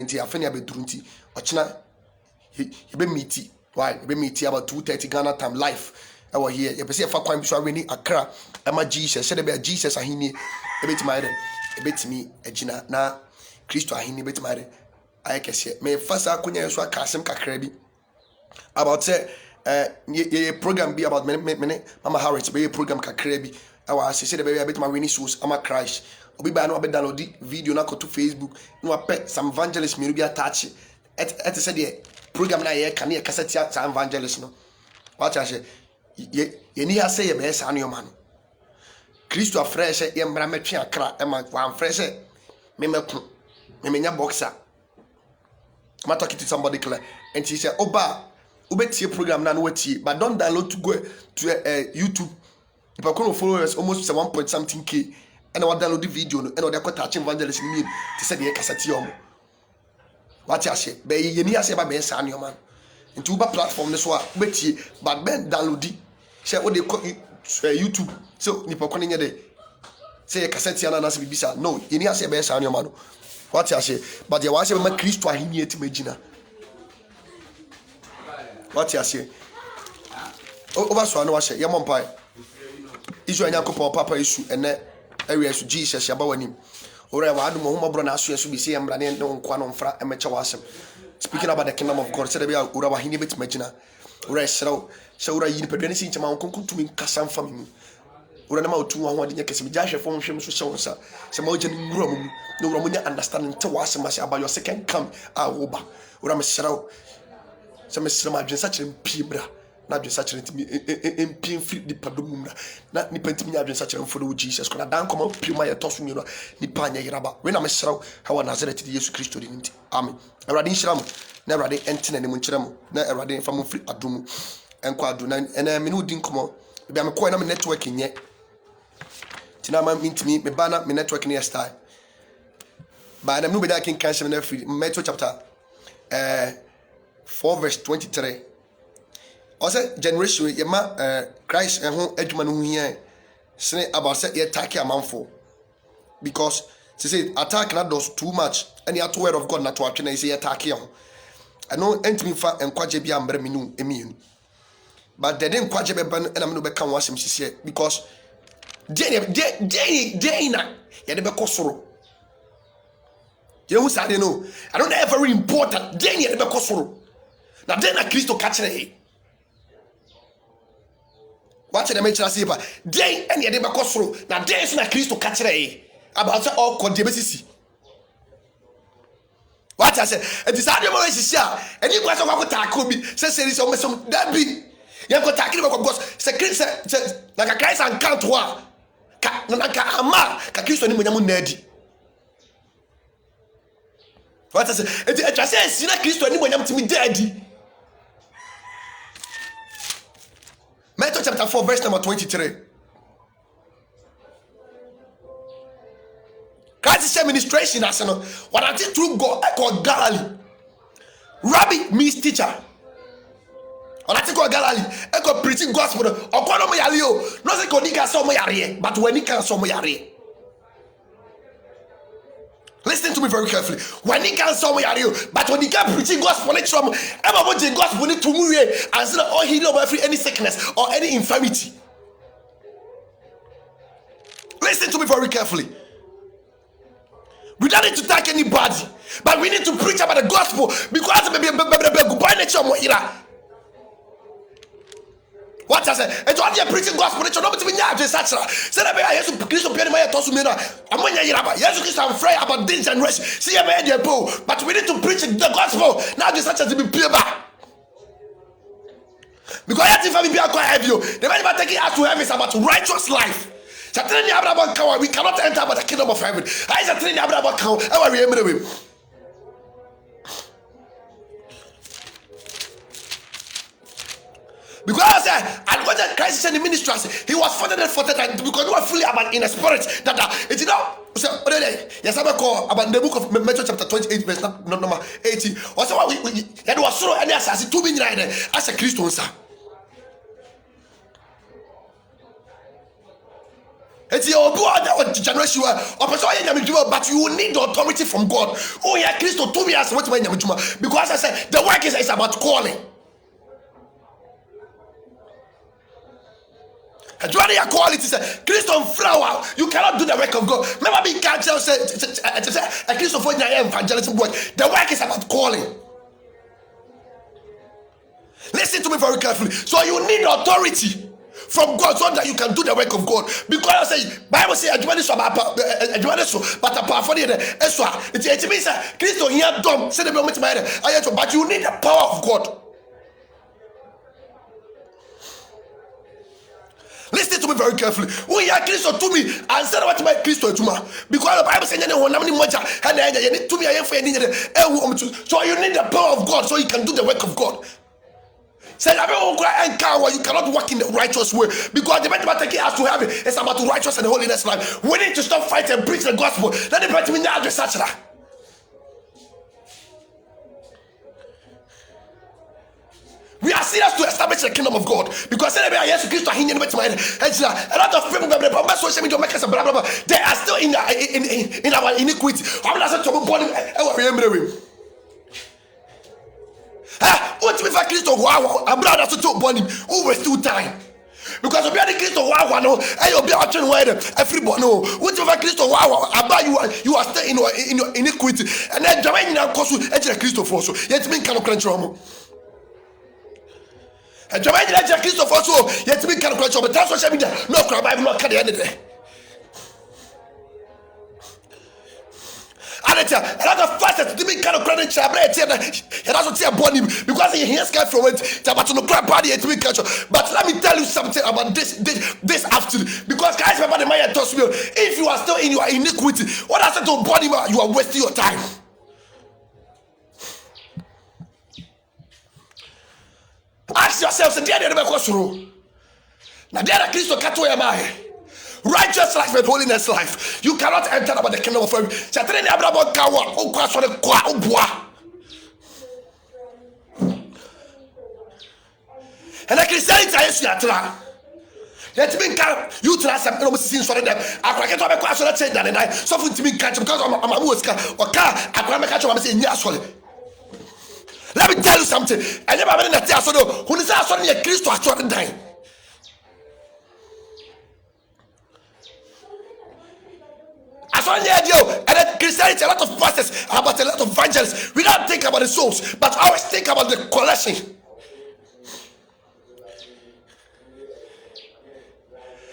nti afeni abeduru nti ochina yebe meet why yebe meet about 2:30 Ghana time live our here you say fa kwan bi so aweni Accra ama Jesus say be Jesus ahini ebetimi ayde ebetimi agina na Kristo ahini ebetimi ayde ayekese me fasa akonya so akasem kakra bi about say ye program be about me Mama Harris be program kakra bi awa say the baby ebetimi aweni souls ama Christ obi ba na obi download video na ko to Facebook no apɛ some evangelist me bi attach et say the program na ye kan ye kasa tia some evangelist no what I say ye ni ha say ye be sa no man Kristo afresh ye mbra metwe Accra e man wan fresh me meku me menya boxer I'm talking to somebody clear and she said oba ubetie program na no watie but don't download to go to YouTube if I can follow us almost 1 point something k and I download the video no and I dey touch evangelist me to say the kasati omo what I say be ye ni ase ba be sa no man into Uber platform this one betie but ben download it say what they YouTube so nipa ko nye de say kasati na na se bibisa no ye ni ase be sa no man what I say but ye wa say ma Kristo ahini etimagina what I say over so no wa say ye mo mpai isu anya ko papa isu ene area su Jesus ya ba wani ora wa adu mo ho mobro na aso yesu bi say ye mra ne nkwa no mfra emeche wa asem speaking about the kingdom of God said be ora wa hini betimagina ora esraw se ora yi pedwane si nchama nkonkutumi kasam fam ora na ma otu ho ade nyekese bi jahwe fo hwem so hye wonsa se ma oje ni ngura mu no ora munya understanding te wa asem ase about your second come oba ora me sraw se me sraw ma dwensa kire mpibra na dwensa kire ntimi empim free di padomumra na ni pantimi nya dwensa kire mfo no Jesus ko na dan koma pima ye toso mi no ni pa nya yiraba we na me sraw ha wa Nazareth di Yesu Kristo di nti amen awrade nhyiram na awrade entene ne mu nkyerem na awrade mfa mu free adomu enko adu na ena me no di nkomo bia me ko na me network nye tina ma intimi me bana me network ne style ba na me no be da kin kan sheme na free Matthew chapter 4 verse 23 also generation ye ma Christ ho adwuma no hia sene about say ye attack amanfo because say attack na does too much any at word of God na to atwe na say attack ye ho ano entimi fa enkwaje bia ambre minu emienu but they didn't kwaje beba na me no be kan wasem sisi because dey na ye de be kosoro you say no I don't know very important dey ye de be kosoro na dey na Kristo ka kire he watch the mention say ba dey and ye de be kosoro na dey so na Kristo ka kire he about say all kon dey be sisi what I say it is how mo sisi a eni kwa so kwa ta ko bi say so mesom that be you go takiri because se na ka Christ and count wa ka na ka ama ka Kristo ni munyamu nadi what I say it just say si na Kristo ni munyamu timi dadi Matthew chapter 4 verse number 23 Christ's administration as no what I think through God called Galilee Rabbi means teacher ona ti ko Galilee e ko preaching gospel okono mo yare o no say ko nika so mo yare but when nika so mo yare listen to me very carefully when nika so mo yare o but when nika preaching gospel let from e ma mo je gospel ni to mu wie and say all healing of every any sickness or any infirmity listen to me very carefully we don't need to thank anybody but we need to preach about the gospel because maybe goodbye nature mo ira what I say e to dey preaching gospel nature no be nya adwe sachra say na be Yesu Kristo pia na tosu me na amonya yiraba Yesu Kristo am afraid about this generation see ya be dey po but we need to preach the gospel now the sachra to be pure back because yet if I be quite heavy the man take it as to heaven is about righteous life Saturday Abraham can we cannot enter about the kingdom of heaven I Saturday Abraham can how we remember because and what Christ said in the ministry he was funded because they were fully about in a spirit that it so yes I call about the book of Matthew chapter 28 verse number 18 also what we that was so any as 2 million as a Christian sir It's your generation but you need the authority from God. Oh yeah, Christo told me as what because I said the work is about calling. And you are quality say Christo flower, you cannot do the work of God. Remember being cancer say a Christo for evangelism work. The work is about calling. Listen to me very carefully. So you need authority from God so that you can do the work of God. Because I say Bible say but apart from it means Christo here dumb say the moment but you need the power of God. Listen to me very carefully. Oh yeah, Christo to me and said what my Christo to me because the Bible says to me so you need the power of God so you can do the work of God. Say you cannot work in the righteous way because the mathematics has to have it. It's about righteous and holiness life. We need to stop fighting and preach the gospel. Let the better me now research that. We are serious to establish the kingdom of God because a lot of people social media makers blah blah blah. They are still in our iniquity. What if Christo wow a brother to born him who was too time because of the Christo wow no and you'll be watching where everybody know what if Christo wow about you are still in your iniquity and then Jamaican cause you Christo for so yet mean kind of crunch room and Jamaican Christo for so yet mean kind of crunch but that's social media no crap Bible not can the end of the day. A lot of pastors didn't kind of credit and also tell Bonnie because he hears scared from it about no crap body and culture. But let me tell you something about this afternoon because guys remember the Maya told me if you are still in your iniquity, what I said to Bonnie, you are wasting your time. Ask yourself, so there never goes through. Now there are Christo Kato Yamai. Righteous life and holiness life. You cannot enter about the kingdom of heaven. And the Christianity is your let me count you trust some almost for them. I can't have a question that said that and I suffer to me catch because I'm a Muska or car. I can't catch what I'm saying. Yes, let me tell you something. I never been in that tell so who is asking a Christ to actually die. As one year ago, and Christianity, a lot of pastors about a lot of evangelists. We don't think about the souls, but always think about the collection.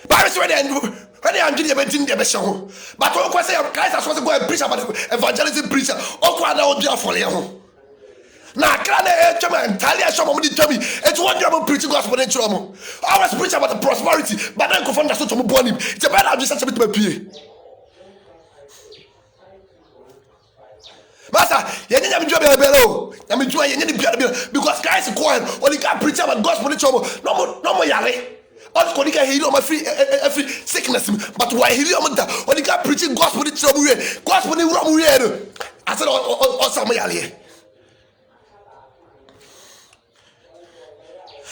Bible says when they are doing the best, but when say Christ is supposed to go and preach about the evangelism preacher, or what now do for you? Now, can I entirely show me tell me it's one job preaching gospel in trouble. I always preach about the prosperity, but then confront the to born him. It's a bad idea to be PA. Master, you didn't job below. I mean, because Christ is quiet, or you can't preach about gospel in trouble. No more yale. All the can heal my free every sickness, but why heal you that? Or you can't preaching gospel in trouble, gospel in wrong. I said, or some yale.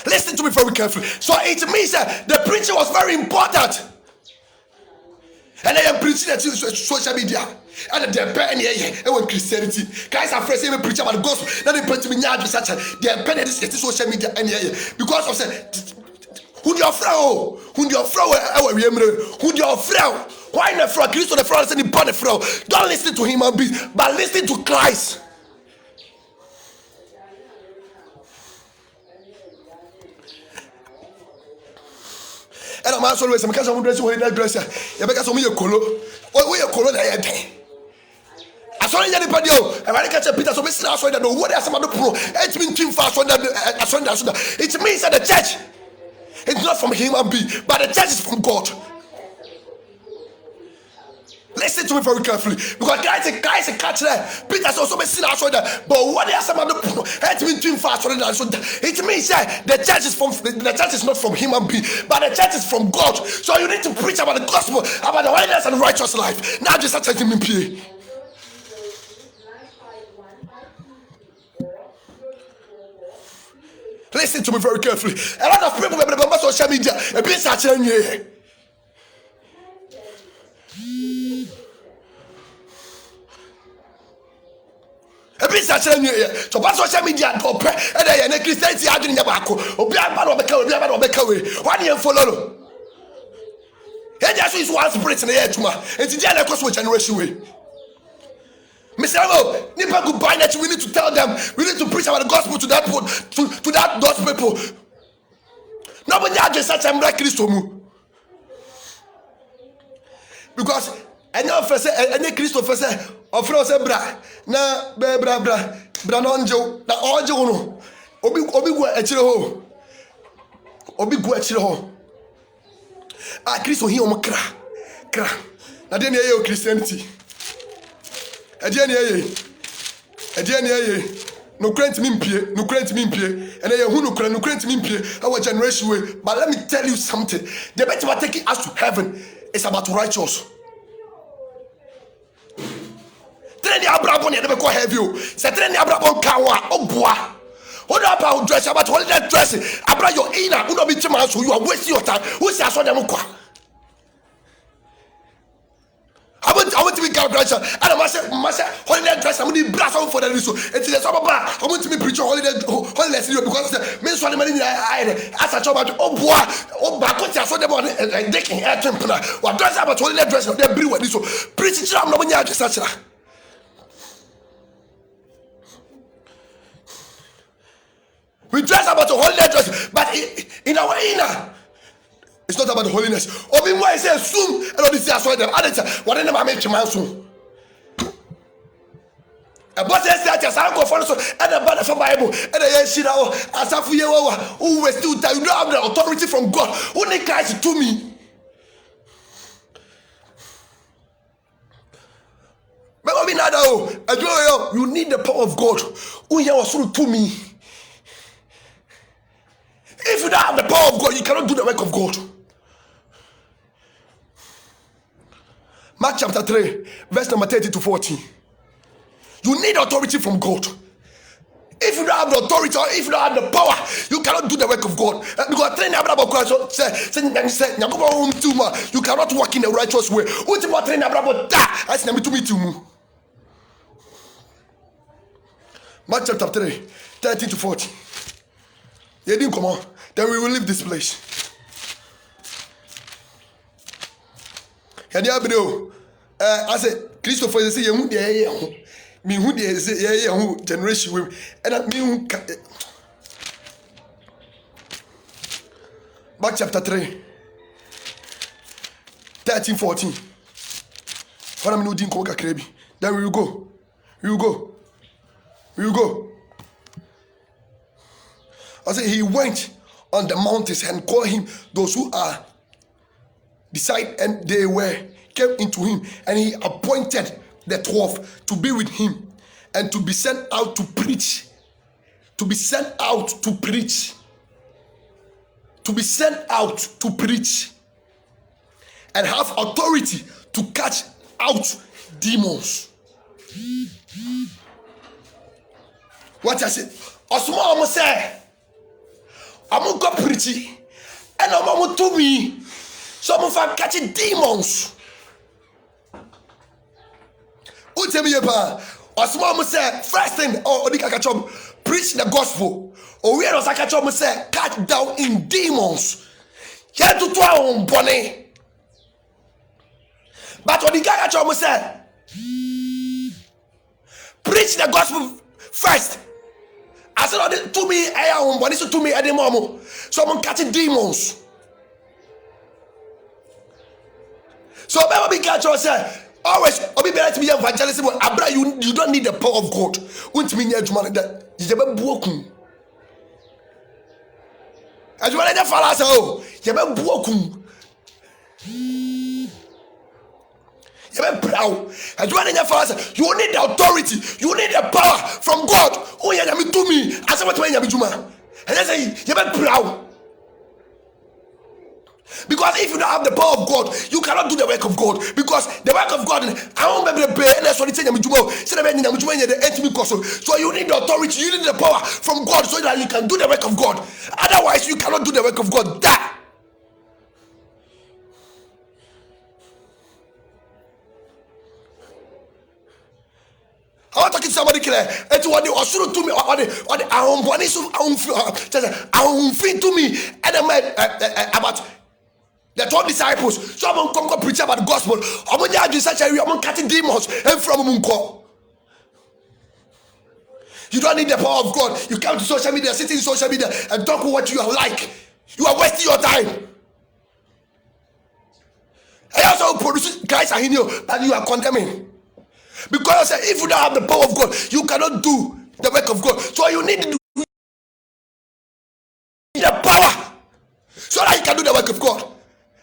Listen to me very carefully. So it means that the preaching was very important. And I am preaching at social media. And they're penning here with Christianity. Guys are afraid to preach about the gospel. Now they preach me now such a they're penning this social media and because of say who your flow, who your flow, why not for Christ or the flow and the flow? Don't listen to human beings, but listen to Christ. And I'm also always because I'm dressing with that dresser. You because of me a colo. We a colo that I saw anybody else. And I catch a Peter, so Mr. I saw that what else am I pro? It's been too fast on that. It means that the church is not from human being, but the church is from God. Listen to me very carefully because guys catch that. Peter also been seen outside that. But what else am I pro? It's been too fast on that. It means that the church is not from human being, but the church is from God. So you need to preach about the gospel, about the holiness and righteous life. Now just start taking me PA. Listen to me very carefully. A lot of people on social media have been searching here. chere nwe to ba social media to pe e dey na Christianity adwene nya ba ko obi aba no beka obi aba no beka we wani en follow no e just is one spirit na ye tuma enti dia na koso generation we Mr. Amo, nipa go buy that we need to tell them, we need to preach about the gospel to that those people. Nobody has just such a miracle Christo mu. Because any officer, any Christopher say, of say bra, na bra no anjo, na anjo no. Obi go echire ho. Obi go echire ho. Ah Christo hi o kra. Na dey na ye Christianity. Ediane ye no grant me mpie and ye hu no grant me mpie our generation way. But let me tell you something, the better what taking us to heaven is about righteous. Train the abrabon ye never go heavy o say train the abrabon kawa oboa hold up our dress about holiday dress abra your inner who no be chima so you are wasting your time who say aso dem kwa I want to be graduation. And I say holiday dress. I'm going to blast out for the reason. It's the summer bar. I want to be preaching holiday because the men swallow money. I as a job. Oh boy, oh back. What you saw them on and taking air temperature. What dress about holiday dress? They bring what this so preaching. I'm not going to just such. We dress about a holiday dress, but in our inner. It's not about the holiness. Obi mo say soon and all this I saw them. Others what them make man soon. A boss say that as I go follow so and the bad for Bible and the shit out asafu ye wa who was still you don't have the authority from God. Only Christ to me. But Obi nada you need the power of God. Who here was to me. If you don't have the power of God, you cannot do the work of God. Mark chapter 3, verse number 30 to 40. You need authority from God. If you don't have the authority or if you don't have the power, you cannot do the work of God. Because you cannot walk in the righteous way. Mark chapter 3, 30 to 40. You didn't come on. Then we will leave this place. And I said, Christopher say you me who the generation with and I mean Mark chapter 3 13 14. What am I doing? Then we will go. I said he went on the mountains and called him those who are beside, and they came into him, and he appointed the 12 to be with him and to be sent out to preach. To be sent out to preach. To be sent out to preach. And have authority to cast out demons. What I said? Osmo almost say I'm going to preach and I'm going to me. So I'm going to catch demons. Who tell me about? Osmo say first thing, preach the gospel. Or we are not say cut down in demons. Here to try on bonnet. But what the guy say, preach the gospel first. I said, to me, I am one. To me, I am mom. Someone catching demons. So, maybe catch yourself. Always, I'll be better to be evangelism. Abra, you don't need the power of God. Won't mean that you never broken. As you want to follow, so you never broken. You need the authority, you need the power from God. Oh, yeah, to me. I said, what way you and I say, you better proud. Because if you don't have the power of God, you cannot do the work of God. Because the work of God, I won't be able to pay. So you need the authority, you need the power from God so that you can do the work of God. Otherwise, you cannot do the work of God. That. I want to talk to somebody clear. It's what they also to me, or the Ahombani, so Ahomfi to me, and about the 12 disciples. So I'm going to preach about the gospel. I'm going to do such a I'm cutting demons and from Munko. You don't need the power of God. You come to social media, sit in social media, and talk what you like. You are wasting your time. I also produce Christ in you, but you are condemning. Because if you don't have the power of God, you cannot do the work of God. So you need the power so that you can do the work of God.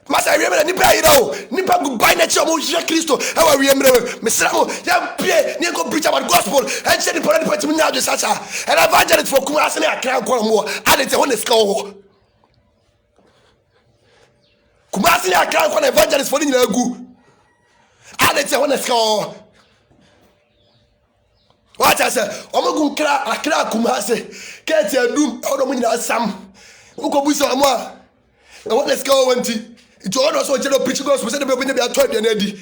Master, I remember nipa goodbye nature mo Jesus Christ. How are we remember? Mesramo, ya pray, ni go preach about gospel. And say the parade party me now just such an evangelist for Kumasi na Accra kwa mo. And it's one score. Kumasi na Accra kwa evangelist for ni gu. And it's one score. What I say? Omogun kra Accra Kumasi. Get your doom. Odo mo nyina sam. Uko buso mo. And what let's go wanti. It's all also general preaching gospel. Say the people be a 12 year ready.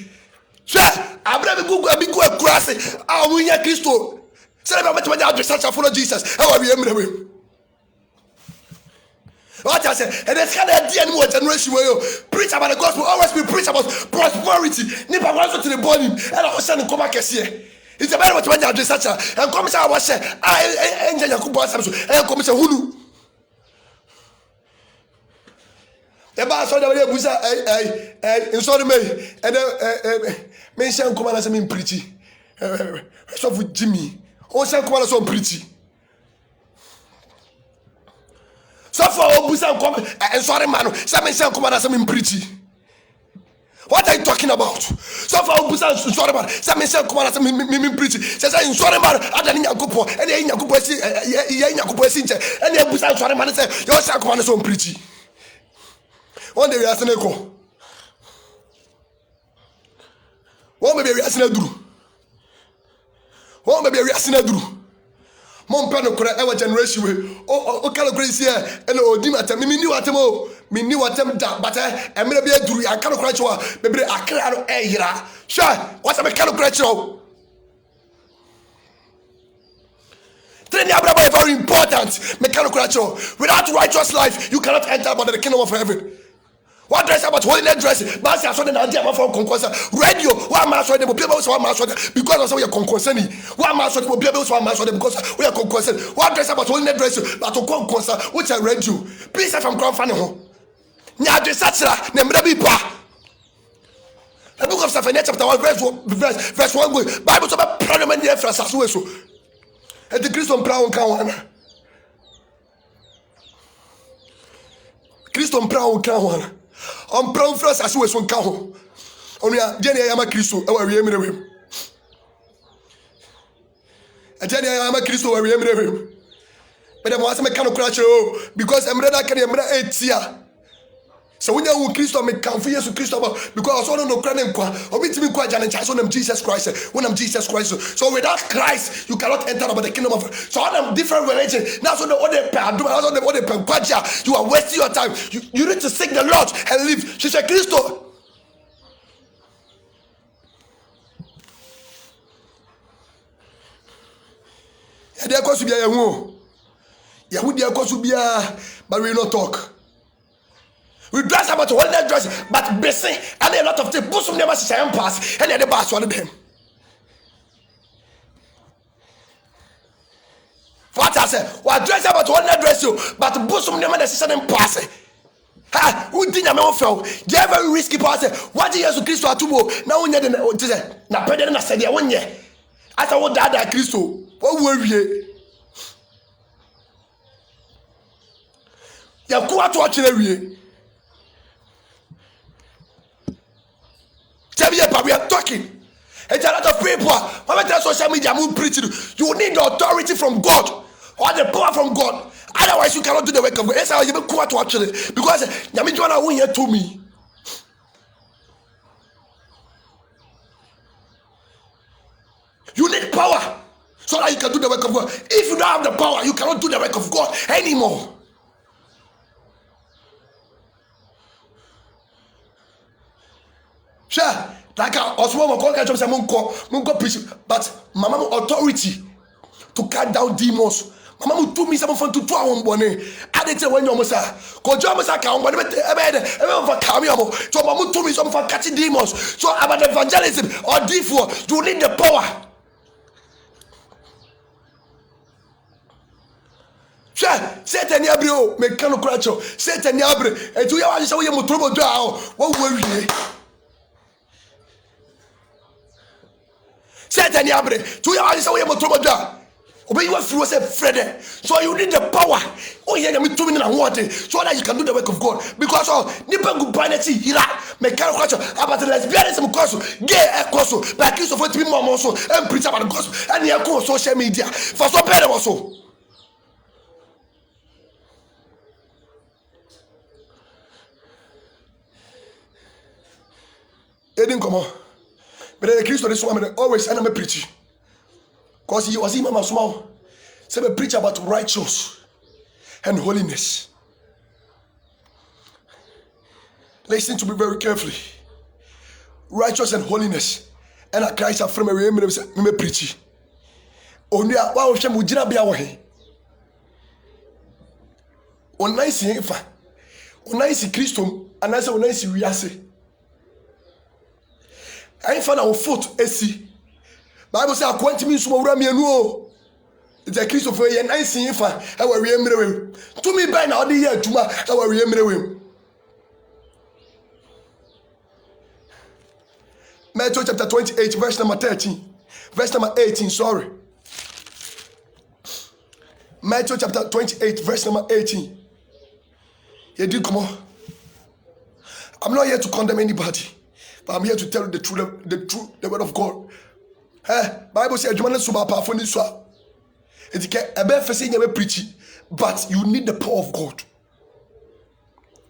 Sure, Abraham go across. I will hear Christo. Say the people be just follow Jesus. How are we remember? What I say? And that's kind of the more generation where you preach about the gospel. Always be preach about prosperity. Never want to the body. And I was saying, come back here. It's a matter of what you such and come say I was say I enjoy your couple Samson and come say Hulu. The boss on the way busa in sorry me and mention come and say me preachy. So for Jimmy. O say come and say preachy. So for busa come and sorry man, say mention come and say me preachy. What are you talking about? So far, Busa sorry man. Some say come on, me preach. Say sorry man. Adani nyakupo. Ene nyakupo esi, ye nyakupo esi nche. Ene Busa sorry man. Say you say come on, so preach. One day we ask neko. One baby we ask neduru. One baby we ask neduru. Mon pano kura ewa generation we. O kala kura isi e. Ene odi matem. Mi ni watem o. Me ni watem da but emre be aduru an kan kura chewa bebre akra no ehira sure what am kan kura chewa training abraba is very important me kan kura chewa without righteous life you cannot enter about the kingdom of heaven. What dress about holiness dress but I saw the idea for concourse radio why am I so the people so am I so because of your concourse why am I so the people so am I so because we are concourse what dress about holiness dress but to concourse which I read you please if I'm ground funny home. Nya de satira na mra bi pa. The book of Zephaniah chapter 1 verse 1 go. Bible so be parliament dey fra saso so. E de Kristo mpra won kan wana. Kristo mpra won kan wana. On pra fra saso so kan ho. Onu ya je ne ya ma Kristo e wa wie mrewem. E je ne ya ma Kristo wa wie mrewem. But dem was me kan okra chero because emre da kan emre etia. So when you Christo me can for Jesus Christo because I don't know crying kwa obitimi kwa jana cha so nam Jesus Christ when I'm Jesus Christ so without Christ you cannot enter about the kingdom of so all them different religion now so the other you are wasting your time you need to seek the Lord and live she said Christo and there cause to be a hu Yahudi cause to be but we not talk. We dress about all that dress, but busy and a lot of things. Bosom never say pass, and the boss one of them. What I say, what dress about all that dress you, but bosom never say pass. Ha, who did not fell? They are very risky pass. What is Jesus Christ to go? Now we need to say, now President I said, 1 year. I thought what that Christ, what were we? You go out to watch the we are talking. And a lot of people, when we social media, we preaching. You need the authority from God or the power from God. Otherwise, you cannot do the work of God. That's how you be quite watching it because Yami Joanna won't hear to me. You need power so that you can do the work of God. If you don't have the power, you cannot do the work of God anymore. Sure. Like I was one of God can say munko preach, but mama authority to cut down demons. Mama mu tumi some fun to two awon bone. Ade tell when you almost ko jo almost ka on bone e for come you so mama tumi some for catching demons. So about evangelism or therefore you need the power. Satan yabre o me kan kuracho Satan yabre etu ya wa se wo ye motrobo do a wo wie Satan yabre tu ya wa se wo ye motrobo do a obey you feel say Fred. So you need the power. Oh yeah, me too na what so that you can do the work of God because nipa gubanity hira me kan kuracho about lesbianism course gay course by Christopher to be more so and preach about the gospel and you go social media for so better also. Didn't come on. But the Christian is one always and I'm preaching. Because he was even small. So I preach about righteousness and holiness. Listen to me very carefully. Righteousness and holiness. And a Christ of from me preach. Only a wow shem ujina bia wahe. Onaisi hefa. Onaisi Christo anasa onaisi wiase. I found our foot esi. Bible say akwenti mi so wura mienu o. It's a Christopher ye nice fa e wa wie mrewe. To me by na odi ye aduma e wa wie mrewe. Matthew chapter 28 verse number 13. Verse number 18, sorry. Matthew chapter 28 verse number 18. Ye did come on. I'm not here to condemn anybody. But I'm here to tell you the truth, the word of God. Bible says, but you need the power of God.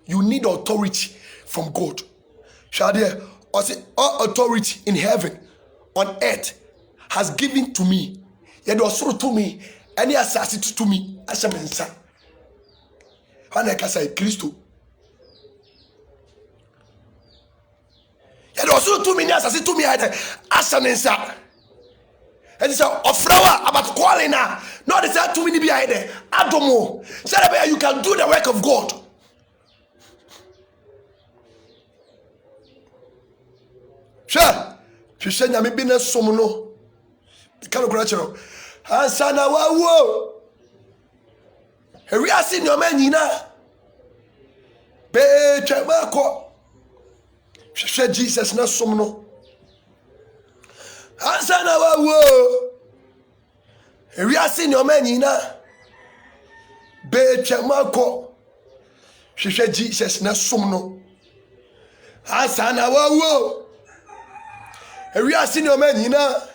You need authority from God. Shadia, I say, all authority in heaven, on earth, has given to me. Yet also to me, any assassin to me, as a man. And I can say, Christo. And also 2 minutes as 2 minutes as an answer. And it's a flower about calling her. Not the 2 minutes behind there. Adomo. Say you can do the work of God. Sure. She said, "I'm being a somono." The kind of gratitude. Ansana wa. We are seeing your man, Nina. Be chemako. She Jesus na somno. Answer na wa wo. We are seeing your man ina. Be chemako. She Jesus na somno. Answer na wa wo. We are seeing your man ina.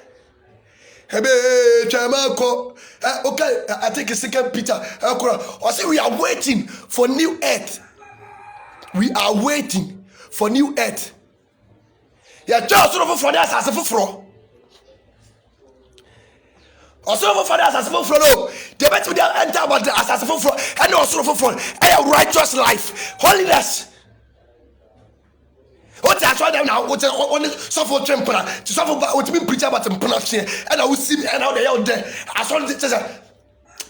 Be chemako. Okay, I think it's 2 Peter. I say we are waiting for new earth. We are waiting for new earth. Yeah, just for that as a fufro. Also for that as a fufro. They bet to enter about the as a fufro and also for a righteous life, holiness. What I saw them now, what on suffer temper to suffer what me preach about them pronunciation, and I will see me and how they out there. I saw the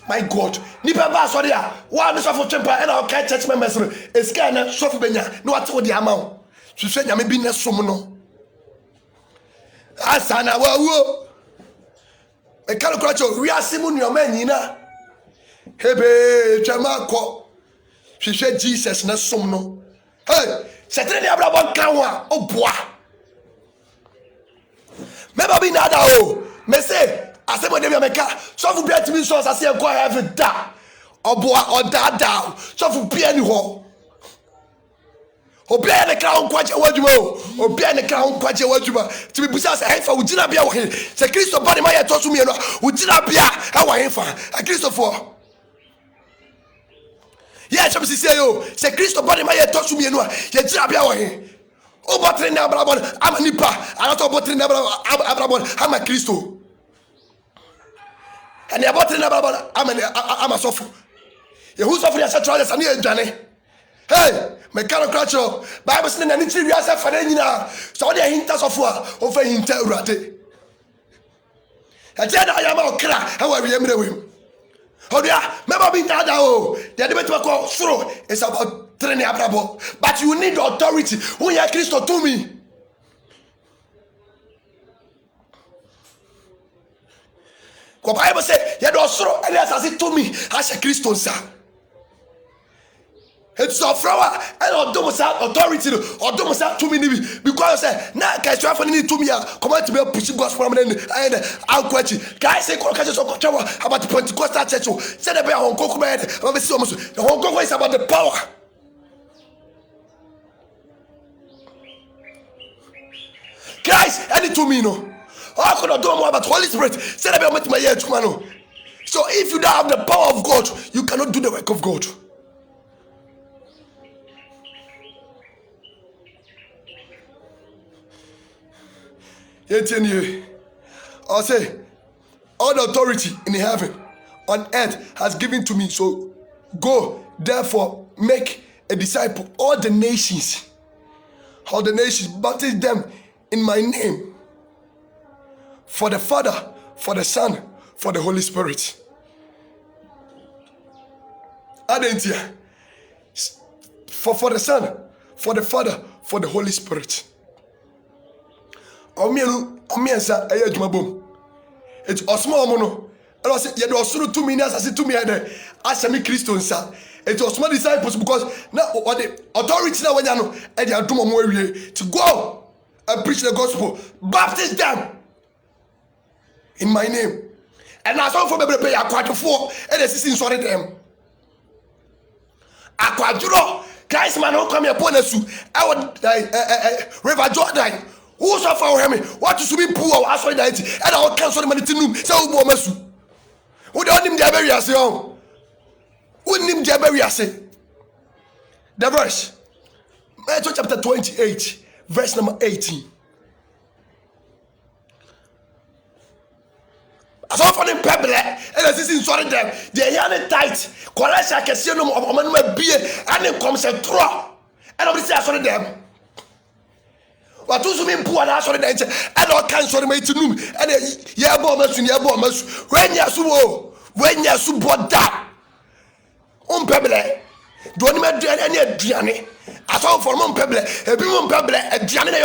my God, nipa ba so there. One suffer temper and I'll catch church members. It's kind of suffer benya. No what the amount. She said, "Yami be next someone." Asana wa wo. E kalo kwacho wi asimu ni o manyina. Hebe chamako. She said Jesus na som no. Hey, setre ni abrabon kan wa oboa. Meba bi na da o. Me say asemo de bi ameka. So fu bia timi so asase enko have da. Oboa odada. So fu bia ni ho. Obia ne kra nkwaje wadwuma o. Obia ne kra nkwaje wadwuma. Ti bi busa say hefa ugina bia wo he. Se Kristo body ma ye toso mienu ugina bia e wo hefa. A Kristo for. Yeah, chama si say yo. Se Kristo body ma ye toso mienu ye gira bia wo he. O botre na abrabon ama nipa. Anato botre na abrabon ama Kristo. And botre na abrabon ama sofo. Ye hu sofo ya satral sa ne edwane. Hey, me cannot catch you. Bible says na nitiri wiase fa na nyina. So dey hinta sofo a o fa hinta urade. I said I am a crack. How are you? Oh, yeah, maybe be that. Oh, the debate call through is about training Abraham, but you need authority. Who you Christo to me? The Bible said, "You don't throw Elias as it to me as a Christian, sir." It's a flower and authority or don't to me because now can try for need to me come out to be pushing gospel and I'll question. Guys say about the Pentecostal church. Said about Hong Kong man. The Hong Kong is about the power. Guys, any to me no. I could not do more about Holy Spirit. Said about my ear to man. So if you don't have the power of God, you cannot do the work of God. I'll say, all the authority in heaven, on earth has given to me. So go, therefore, make a disciple, all the nations, baptize them in my name, for the Father, for the Son, for the Holy Spirit. Adentia, for the Son, for the Father, for the Holy Spirit. Omiensa eye adwuma bom et osmo omo no say ye do osoro 2 minutes as 2 minutes asemi Kristo nsa et osmo disciples because now what the authority na wanya no e dey adom omo awie to go and preach the gospel, baptize them in my name. And as all for be pay akwadfo e dey sisi nsori dem akwaduro Christ man who come here upon us River Jordan. Who suffer for him? What is to be poor? I saw that, and I'll cancel the money to noom. So, who will mess you? Who don't name the area? Say, oh, who name the area? Say, the verse, Matthew chapter 28, verse number 18. As often in Pebble, and as is in sorry them, they hear the tight, Collection can see no more man beer, and it comes and throw, and obviously I saw them. But those who poor and sorry that and all kinds of made to noom and yeah bomb when you support that pebble don't make any Gianni at all for Pebble a Pebble a Gianni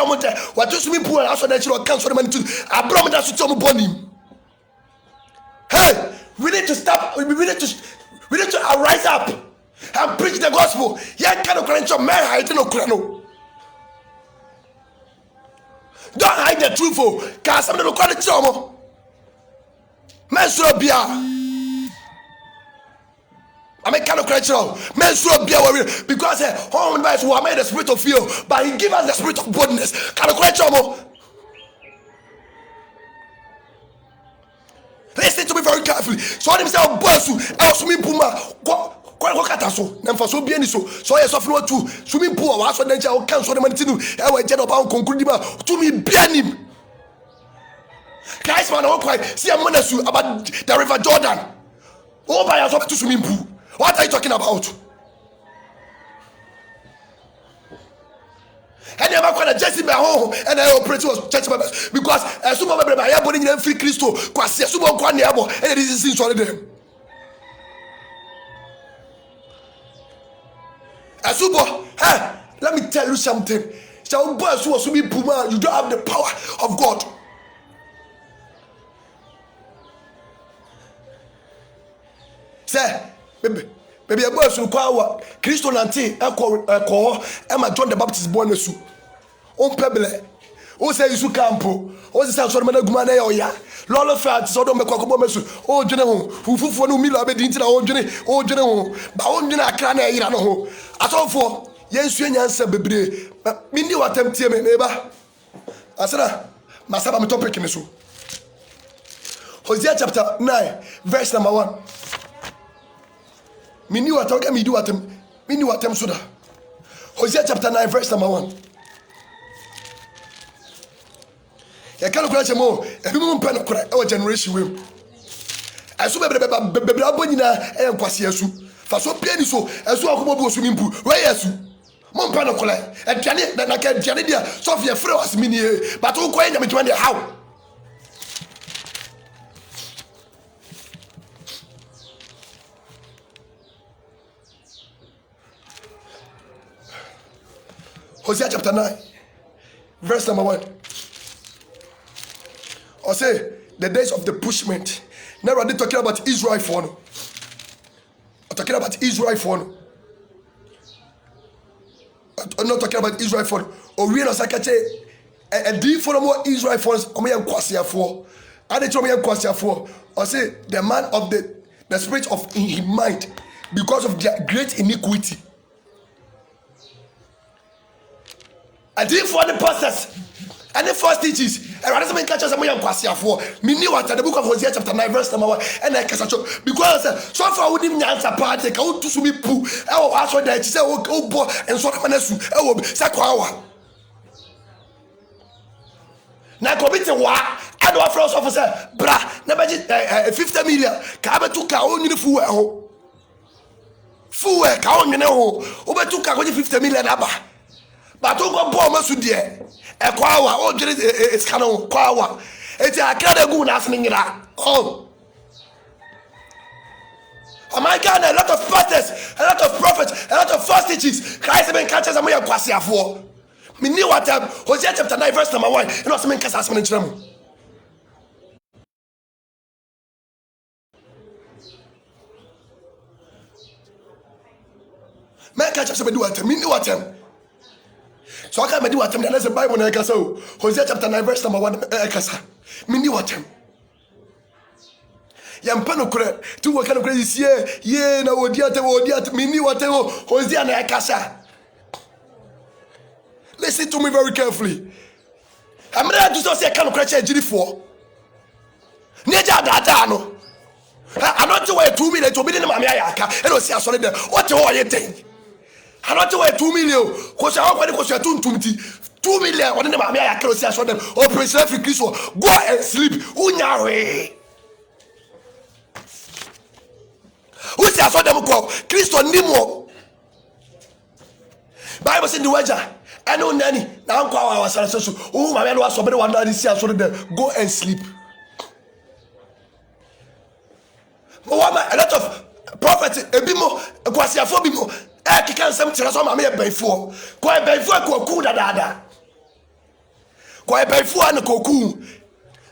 what those who poor and also that you cancel money to I promise that to tell me. Hey, we need to stop, we need to rise up and preach the gospel. Yeah, kind of crunch man I don't know. Don't hide the truth, because some of the quality of men. I make kind of cultural men because home advice who made the spirit of fear, but he give us the spirit of boldness. Kind of cultural. Listen to me very carefully. So himself boss else me puma so so bien so yes of no too swimming pool was so then I cancel the money to e we je about conclude to me bianim Christ man quite see am na su about the River Jordan. Oh by yourself to swimming pool. What are you talking about? And never quite just by home and I operate was church members because as soon as I am born in free Christo because as soon as I am and this is in them. Asubo, hey, let me tell you something. So, boys who are swimming puma, you don't have the power of God. Say, baby, a boy who call Christo Nanti, call Emma John the Baptist born su. On Pebble, who say you campo, who is South Solomon Gumane or ya, Lola Fat, so don't make a mesu, oh, General, who for no meal, I bet into the old Jenny, oh, General, but on Jenna Clan, I don't know. As all for yes, you answer, baby, but Mindy what attempt here, neighbor. As a Masaba topic in the show. Hosea chapter 9, verse number 1. Mindy what talking me do at him, Mindy what them soda. Hosea chapter 9, verse number 1. You can't crash more. Every woman pen of our generation will. As soon as baby Bonina and Quasiasu. For so penny so as well as swimming pool. Where yes, Montpano Cola, and Janet, that I can Janidia, Sophia Frost Mini, but who quite them to how. Hosea chapter 9, verse number 1. Or say the days of the pushment. Now we're talking about Israel for no. I'm talking about Israel for no. I'm not talking about Israel for no. Or we are a deep for more Israel for us. Or I did tell me or say the man of the spirit of in his mind because of their great iniquity. I did for the pastors and the first teachers. And I doesn't catch us a million questions for me. Knew what the book of Hosea chapter 9, verse number 1. And I can because so far we didn't answer party. Go to me poo. Oh, I saw that she said, oh, boy, and so Manesu. Oh, Sakwawa. Now, committing what? I know a first officer, bra, never 50 million. Kabe to Kaon in the fool. Fool, Kaon, you know, over to Kaon 50 million. But don't go bomb us with dear. A kwawa, oh, it's canon, kwawa. It's a kind of good asking it. Oh, my God, a lot of pastors, a lot of prophets, a lot of false teachers. Christ has been catches and we are quasia for. Me knew what time Hosea chapter 9, verse number 1. You know, some men cast in them. Man catch us do what time. Me knew what time. So I can't do what time. There's a Bible in Ekasa. Hosea chapter 9, verse number 1. Ekasa. Me knew what time. Yampano kure. Tu wakano kure this year. Yeah, na odiate. Me knew what time. Hosea na Ekasa. Listen to me very carefully. I'm ready to say I can't crash a G for. Neja Dadano. I don't know where 2 million to be in my Mayaka. And I'll say, I saw it. What do you think? I don't know where 2 million. Because I already was your 2 million. What in my Mayaka? I saw them. Oh, President Christo, go and sleep. Unyawe. Who says I saw them go? Christo Nimo. Bible said the wager. I know nanny. Now I'm calling our son. Oh, my man was somebody one day see us. Go and sleep. A lot of prophets, a bimo, a quasiaphobimo, I can't some tell us on my mere by 4. Quite by 4 cocoon dada. Quite by 4 and a cocoon.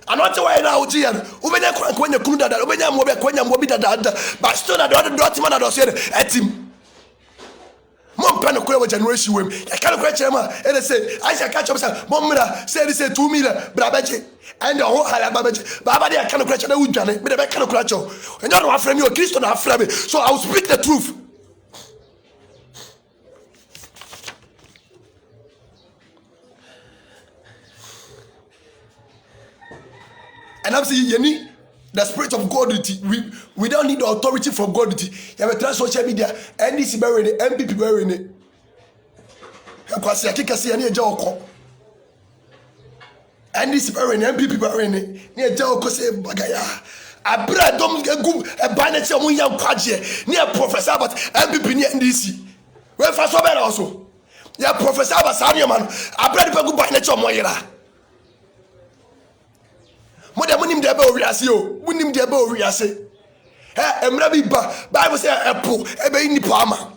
I'm not aware now, dear. Ubena when you could that, Ubena Mobe, when you mobi dada, but still I don't man I said at him. Mom pen a generation women. I can't catch him and I say, I shall catch up. Mom said, "This 2 million, Brabaji, and the whole Halababaji. Babadi, I can't catch a wood, Janet, but I can't catch you. And you don't have from you, Christian, have from me. So I'll speak the truth." And I'm saying, you need the spirit of God. We don't need the authority from God. You have a trans social media, NDC bearing it, MPP bearing it. NDC bearing it, MPP bearing it. Near Joko say Bagaya. I bred don't get good a banet of young Kwaje near Professor, but MPP near NDC. Well, for so bad also. Yeah, Professor Basania man. I bred a good banet of Moira. Mother Munim de Boriasio, Munim de Boriase. Emrabi Bible say apple, ebe ni pama.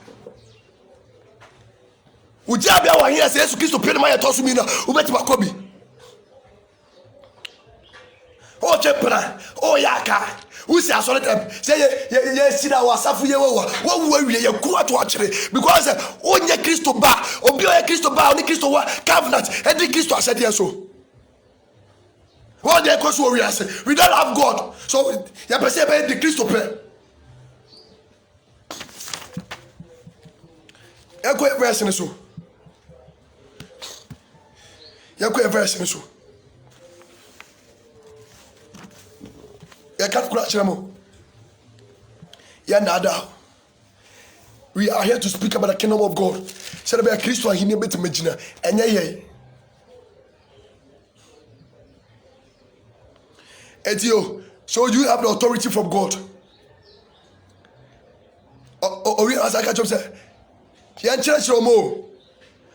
Ujabia wa here say Yesu Kristo pele ma yetosu mi na, ubeti makobi. O chepra, o yaka. Usi asole dem. Say ye sida wasafu ye wo wu ye ku ato akire because onye Kristo ba, obi o ye Kristo ba, oni Kristo wa covenant, e di Kristo asede so. What they cause we are saying, we don't have God. So you perceive the Christ pray. You go verse in so. You go verse in so. You can't crash them. You nada. We are here to speak about the kingdom of God. Said about Christ and he never to imagine. And yeah. Etio, so you have the authority from God. Or as I catch up say, yan church mo.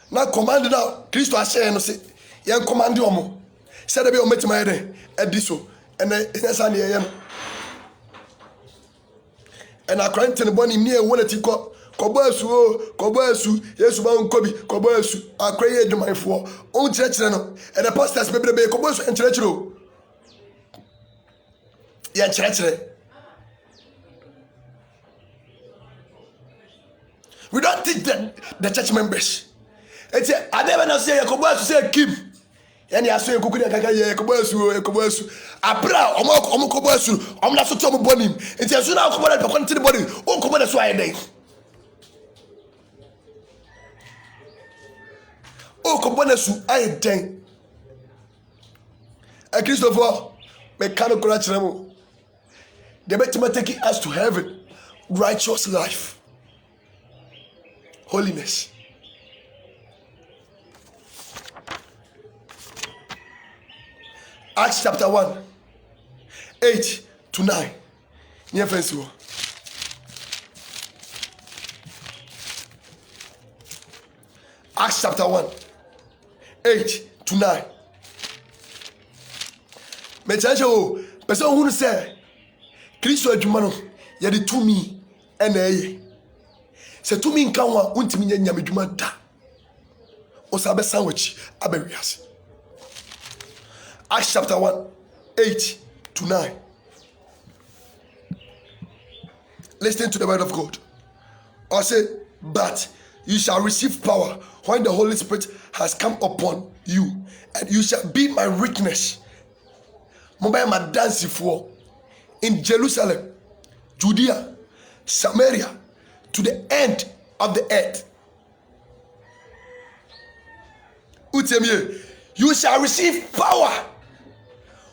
Na command now, Christ was saying, say, yan command you. Said be o met my head, ediso, and then yes, and And I can't tell anybody near one at Tico. Kobasu, yes, one Kobe, Kobasu, I created my four own church and the pastors maybe the Kobasu and church. Yeah, church. We don't teach the church members. It's I never know say Kobasu say Kim. And you say Kukuya Kobasu. Abra, Omo Kobasu, Omna Sotomo Bonim. It's as soon as I come out of the body, oh, come on, that's why I day. Oh, components I think. And Christopher, mechanical natural. They better take us to heaven, righteous life, holiness. Acts chapter 1, 8 to 9. Near fence. Acts chapter 1. 8 to 9. Me chancho person who say Kristo adwuma no ye de tumi ena eye. Se tumi nka ho a untimi nya nyame adwuma da. O sa be sandwich abewiase. Acts chapter 1 8 to 9. Listen to the word of God. I say, but you shall receive power when the Holy Spirit has come upon you, and you shall be my witness. Mobile my dancing for in Jerusalem, Judea, Samaria, to the end of the earth. You shall receive power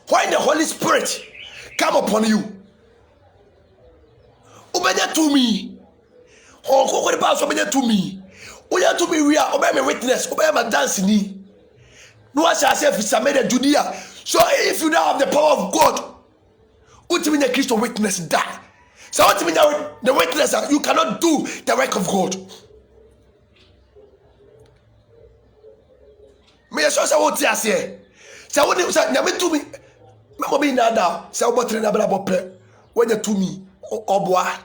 when the Holy Spirit come upon you. Obey to me. Obey to me. Oya to be real, obey my witness, obey my dance ni. No one shall say if Samaria, Judea. So if you don't have the power of God, what mean the Christian witness die? So what mean the witness you cannot do the work of God? Me so say what you say. Say what you say, nyame to me. Me mo be nada. Say what train na bra bopre. When you to me, oboa.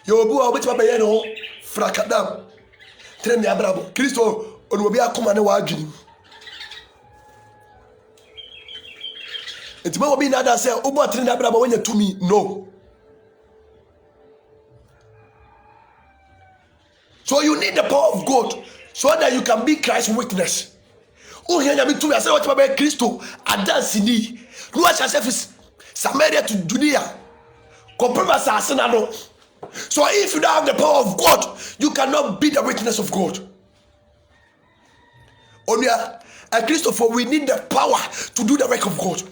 Yo bu a obetima be ye no frakadam. Train ya bra bo. Kristo onu obi akoma ne wa adwini. Etima obi nada say obo train na bra bo when you to me, no. So you need the power of God so that you can be Christ's witness. Oh, here you to I say what about Christo and dance in the no one shall say Samaria to Judea. Compromise no. So if you don't have the power of God, you cannot be the witness of God. Only a Christopher, we need the power to do the work of God.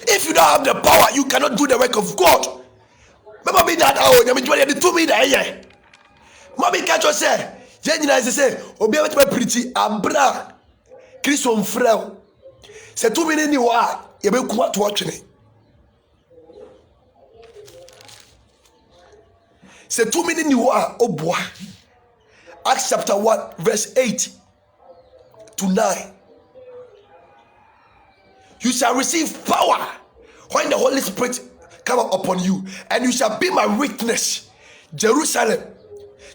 If you don't have the power, you cannot do the work of God. Remember me that oh, you mean the 2 minutes here. Mommy catch you say, Jenny say, obi able to preach abra Christian frau. Say 2 minutes ni wa, you be kuma to watch me. Say 2 minutes ni wa oboa. Acts chapter 1 verse 8 to 9. You shall receive power when the Holy Spirit come upon you, and you shall be my witness. Jerusalem,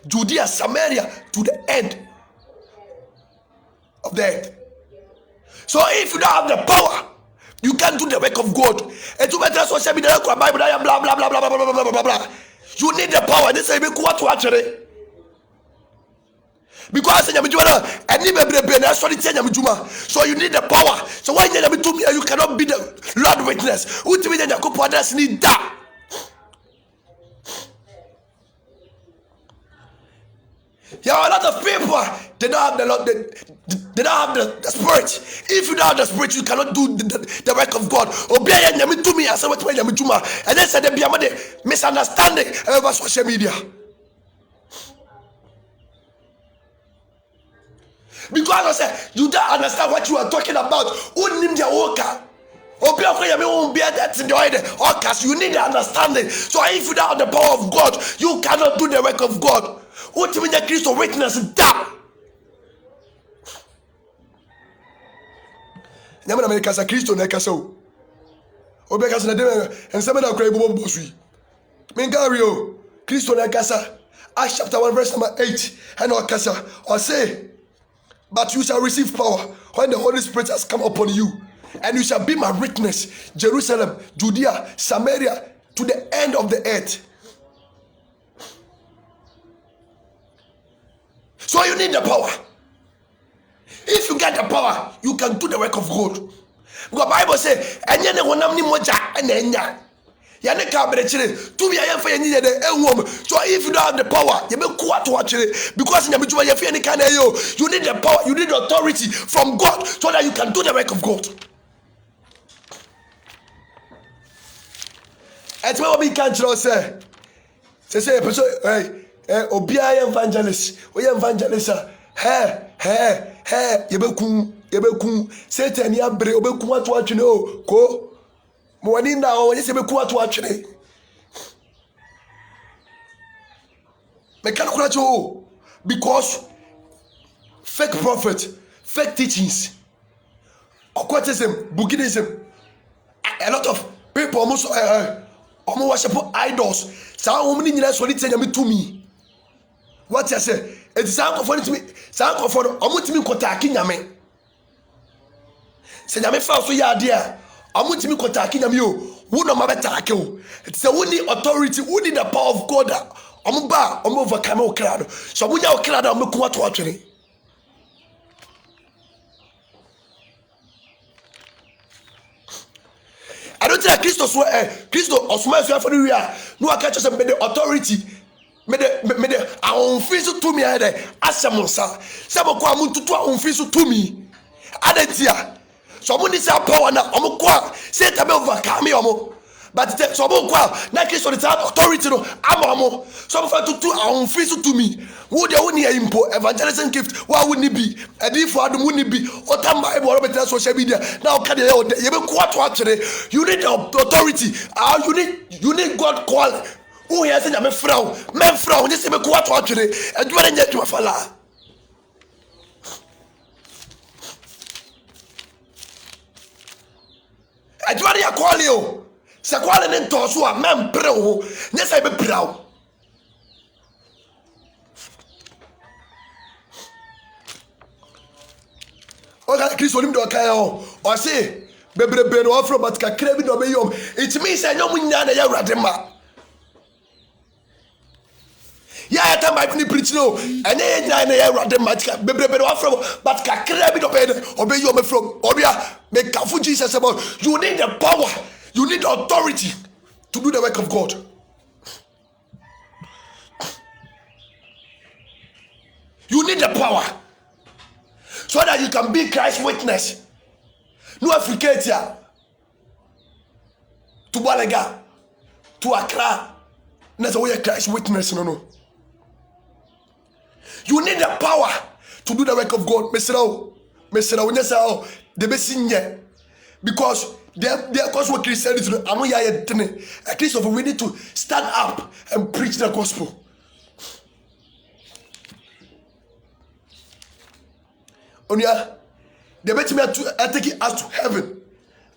Judea, Samaria, to the end of the earth. So if you don't have the power, you can't do the work of God. And to better social media, blah blah blah blah blah blah blah blah blah blah. You need the power. They say, "What to actually?" Because so you need the power. So why you cannot be the Lord witness? Need that. There are a lot of people, they don't have the Lord, they don't have the spirit. If you don't have the spirit, you cannot do the work of God. And then said there be a misunderstanding over social media. Because I said, you don't understand what you are talking about. You need the understanding. So if you don't have the power of God, you cannot do the work of God. What do you mean the Christian witness that? nyame na me kasa Kristo na kasa o obi kasa na dem ensem na kra ibo bosui mengari o Kristo na kasa. Acts chapter 1 verse number 8 and or kasa or say, but you shall receive power when the Holy Spirit has come upon you, and you shall be my witness, Jerusalem, Judea, Samaria, to the end of the earth. So you need the power. If you get the power, you can do the work of God. Because the Bible says, "Enya ne honam ni moja ena enya." Yane ka brechire, to be a yamfa yenye de enwom. So if you don't have the power, you be kuwa to achire because nyame juma yefe any kind of you need the power, you need the authority from God so that you can do the work of God. And what we can say person obia evangelist, we evangelist yebeku Satan ya bre obeku atu atwene o ko mo wani na o yese beku atu atwene me kan kura jo because fake prophet, fake teachings, occultism, Buddhism, a lot of people almost worship idols. Some women in so little nyame to me. What you say? It is sound for me. Sound for omutimi kotaki nyame. Se nyame fa so ya dia. Omutimi kotaki nyame o. Wo no mabetake o. It is we need authority, we need the power of God. Omba overcome o krado. So munya o krado omeku ato atwene. I don't think Christo Osman so for we are no catch us with the authority me the onfisu to me ade asemonsa sebo kwa muntutu onfisu to me adentia so mo ni say power na omo kwa say tabe overcome omo but so mo kwa na Christo the authority no amomo so mo fa tutu onfisu to me wo de wo ni impo evangelism gift wa wo ni bi edifo adum wo ni bi otam bible ro betra social media na o ka de ye be kwa to akyere. You need the authority, you need God call who he has in me frau men frau ni se be kwa to akyere aduma na nya aduma fala aduma ya call you se call ni nto so a men pre ho nya se be prau. Oga Kristo nim do kan o say bebrebe no ofro but kakra bi do be yom. It means say nyom nya na ya wrade ma ya ta ma ni preach no enya nya na ya wrade ma bebrebe no ofro but kakra bi do be yom from obia make kafu Jesus about you need the power, you need the authority to do the work of God. You need the power so that you can be Christ's witness. No Africatia to Balaga, to Accra. That's why you're Christ's witness. No. You need the power to do the work of God. Mr. The best because they're cause what Christianity. I know you're at least we need to stand up and preach the gospel. Onya, they bet me to take us to heaven.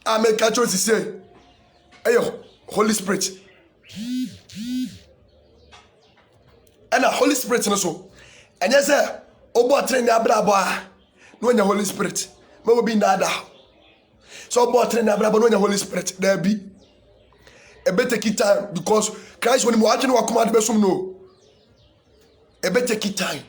I make a choice to say, "Ayo, Holy Spirit." And the Holy Spirit also. And yes, sir, Obo train the Abraba. No one Holy Spirit. Me will be nada. So Obo train the Abraba. No one Holy Spirit. There be a better key time because Christ when he watching what come out the best no. A better key time.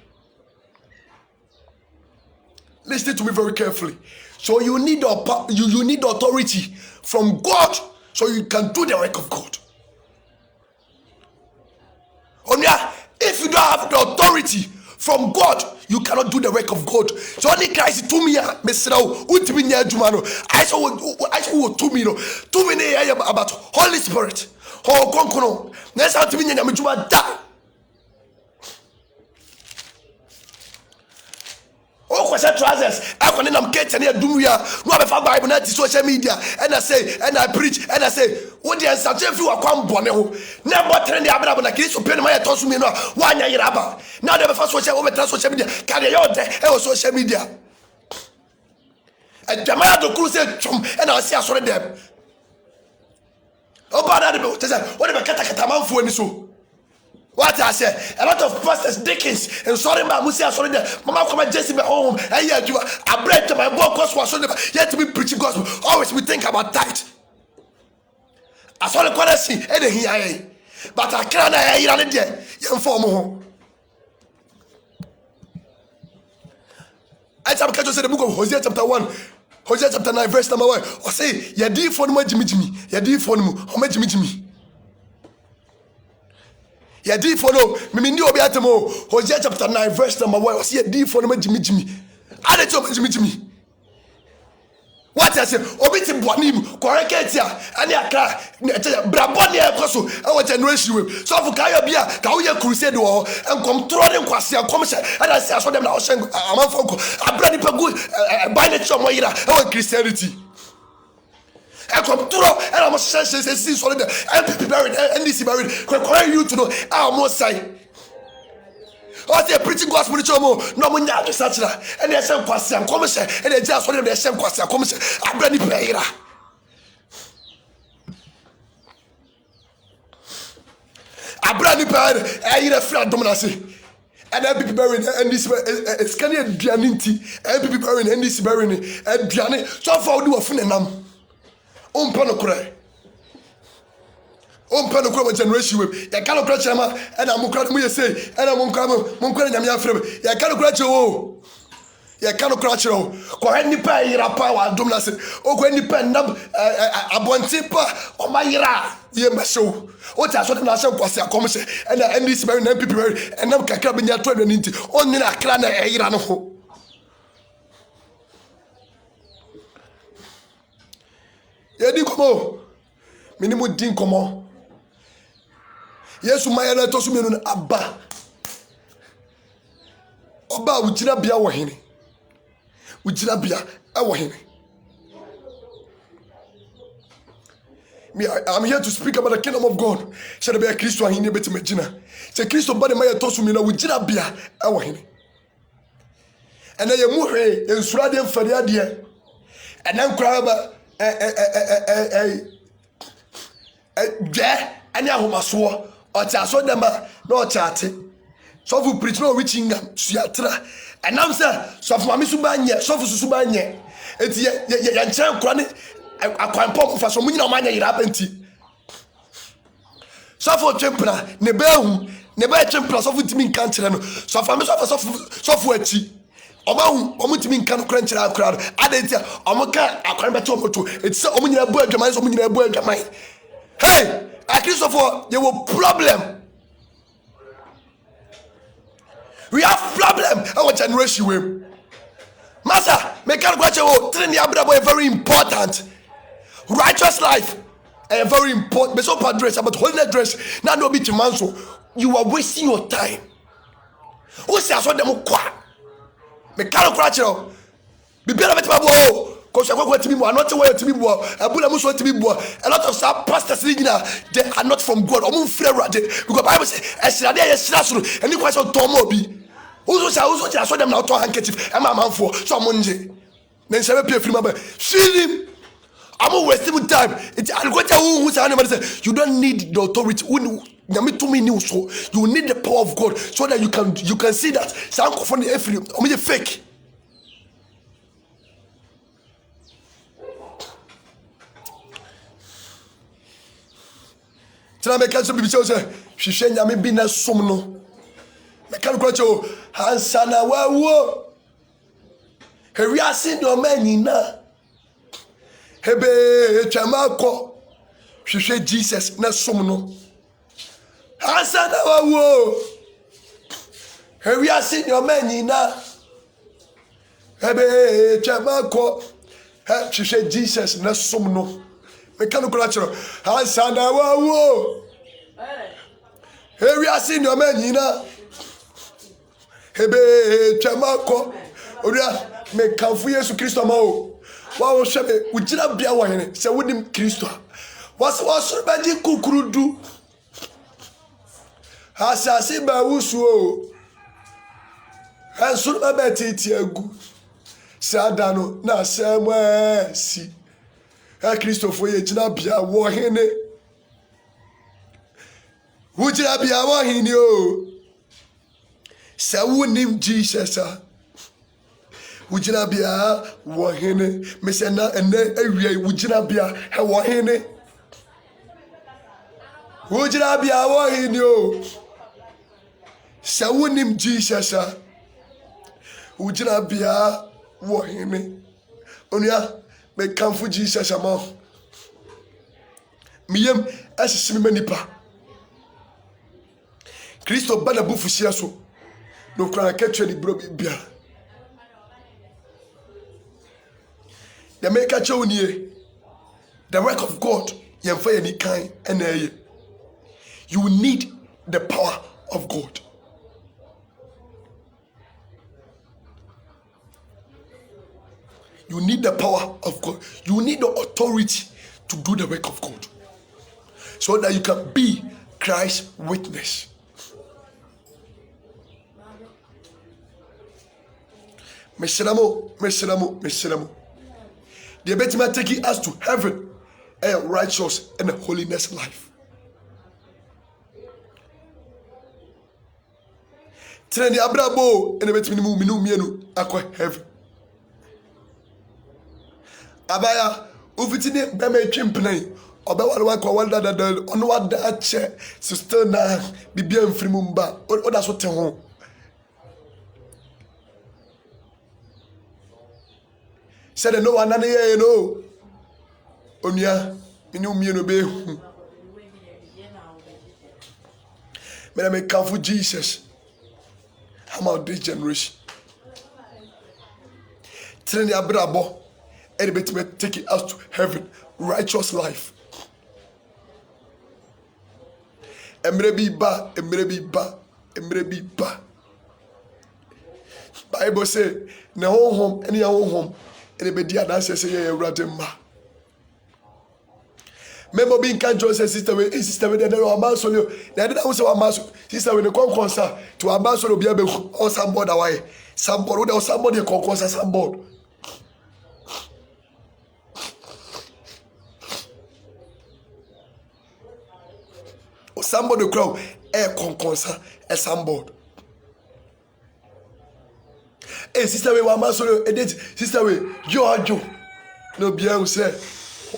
Listen to me very carefully. So you need you need authority from God so you can do the work of God. Only if you don't have the authority from God, you cannot do the work of God. So only Christ to me, Mr. Utiminya Jumano. I saw to me about Holy Spirit. Oh, Konkono. Next time to me, Juma da. Oh, question trousers. I can am get any do ya. No have a Bible na social media. And I say, and I preach, and I say, what the answer if you are come boneho. Never train the Abra na case open my toss me no. One year raba. Now the first social media. Carry your day social media. And the man to cruise and I see I saw them. Oh, but what if I get a man for any so? What I say, a lot of pastors, Dickens, and sorry, my Musia, sorry, Mama come and Jesse home, and yet you are bread to my book, yet to be preaching gospel. Always we think about tithe. I saw the corner see, and here, but I can't hear it yet. You inform home. I tell you, the book of Hosea chapter 1, Hosea chapter 9, verse number 1. Or say, ya dear for me, Jimmy, ya dear for me, how Jimmy. Ya di for no me ni obi atemo Hosea chapter 9 verse number 1 say ya di for no Jimmy ade to Jimmy what I say obi ti boanim correct ya ane aka braboni e koso e wo generation we so for kayo bia ka wo ye crusade wo enkom trore nkwase akom hye ada say aso dem na wo hye amanfo ko abra ni pagu by the church mo yira e wo Christianity I come through and I'm see solid and people buried and this buried. Require you to know how most say. Oh, they preaching gospel to you. No one to such that. And they say, "Kwasi, come say." And they just want them. Say, "Kwasi, come say." I bring the prayer. I bring the prayer. I hear a friend dominance. And then people buried and this it's can you Dianinti and people buried and this buried and Diane. So far, do a phenomenon. Pano cry. Pano cry generation with. Ya cannot cry chama and I'm crying say and I'm crying Yamia frame. Ya cannot cry oh. Ya cannot cry oh. Ko any pa ira pa wa dum na se. O ko any pa nab abonti pa o ma ira ye masho. O ta so na se kwase akom se and this very nine people and nam kakra benya to adwani nti. On ni na kra na ira no ho. Yedi komo minimu din komo Yesu mayana to sumenu na aba oba ujira bia wo hene ujira bia e wo hene me I'm here to speak about the kingdom of God shall be a Christo hene beti magina say Christo body maye to sumenu ujira bia e wo hene ena ye mu hwe ensura de mfari ade ena nkura ba any ahomaso or chaso them no chate so for preach no reaching suatra and I'm sir so for mami subanye so for subanye enti ye nchen kro ne akwanpom fa so munyina manya yira penti so for twempra ne ba twempra so for timi kan kire no so for me so for achi omutimi nka no kranchira akra adentia omoka akran beto omoto etse omunyina bu adwaman so omunyina bu adwaman hey a Christopher there were problem we have problem our generation we master make can go to train your brother very important righteous life and very important but so bad dress about holiness dress now no be man so you are wasting your time who say so dem kwa me can't crash you. Be better with my boy. Because I'm going to be more, not to wear to be more. A lot of some pastors they are not from God. Because the Bible says, and you question Tomo be. Also, I saw them now to handkerchief. I'm a man for someone. Then say, pay free my see him. I'm wasting time. I'm going to say, you don't need the authority. You need the power of God so that you can see that some from the fake. Tell me, can be so she send me be na somno. Me can go to Hansana wa. Here are seen your man na. Hebe chamako. She said Jesus na somno. Hansana wa. Here we are seeing your man na. Hebe chamako. She said Jesus na somno. Me can go to Hansana wa. Here we are seeing your man na. Hebe chamako. Oria me kan fu Yesu Kristo ma o. Wa wo hwebe ujira bia wo hene se wonim Kristo. Was be di kukurudu. Hasasi ba wusu o. Hansuru ba betiti agu. Sadano na semwe si. Christopher ye jina bia wo hene. Wo jina bia wo hene o. Sa wonim Jesus a. Wo jina bia wo hene. Me se na ene awia wo jina bia he wo hene. Wo jina bia wo hene o. Sa wonim Jesus a. Wo jina bia wo hene. Onia me kamfu Jesus ama. Miyem asisi me nipa. Kristo bana bufusia so. No kra ketwe ni bro bia. The make a show nie. The work of God yemfa ye ni kan ena ye. You need the power of God. You need the power of God. You need the authority to do the work of God. So that you can be Christ's witness. Mesiramo. The better taking us to heaven, a righteous and a holiness life. Treni abrabo and the better minu akwa heaven. Abaya ufitini beme chimpney obewa kwa wanda da ono wada ache sister na bibia mfirimu mba oda so te ho said no one na ye no onua minu mienu be hu me kafu Jesus. How about this generation? Treni abrabo and be taking us to heaven, righteous life. Emre bi ba. Bible say, na home, any home, and be dia dance say ye rademba. Member being can join sister we sister we dey no man so le. Na dey say wa man sister we dey konkonsa to wa man so le bia be on somebody away. Somebody we dey somebody konkonsa somebody. Somebody crowd air conconsa a sandboard. Hey, sister, we were maso edit. Sister, we Joe. No bien say.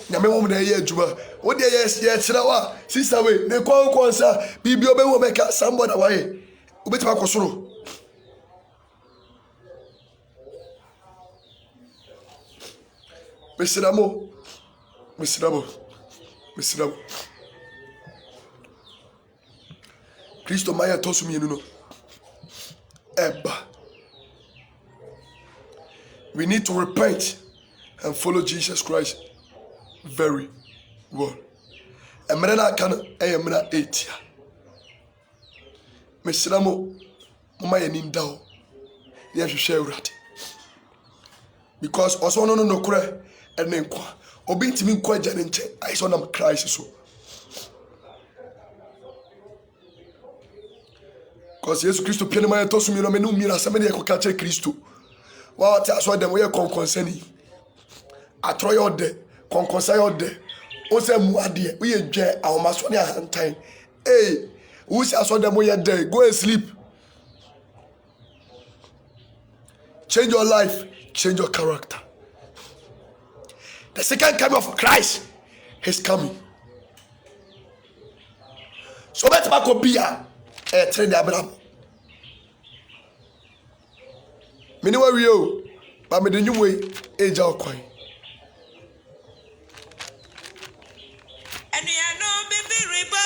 Nyame wo na ye adwuma. Wo de yes kira wa. Sister, we ne conconsa bibio be wo beka sandboard away. Obetima kosoro. Mesiramo. Kristo maya tosu mienu no. Eba. We need to repent and follow Jesus Christ very well. Emre na kan emra 8. Mesramo mama ye ninda o. Ye hwehwe awurade. Because also no kure ene nkwa. Obi ntimi nkwa gya ne nche. I saw nam Christ so. Because Jesus Christ piano my tosu mi no me no mi na samedi e ko ka che Christ. Wa ta so dem we konkonsani. Atro yo de, konkonsa yo de. O se mu ade, we ye dwe ahomaso ne ahantan. Hey, who say so dem we de, go and sleep. Change your life, change your character. The second coming of Christ is coming. So better back up here. Train the Abraham. Many were you, but me the new way, age out coin. And you know, baby, ribo.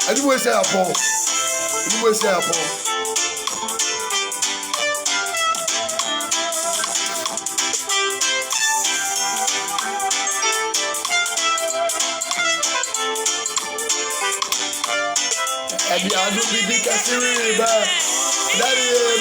I do say a Paul. You say a Paul. And the other baby can see river. That is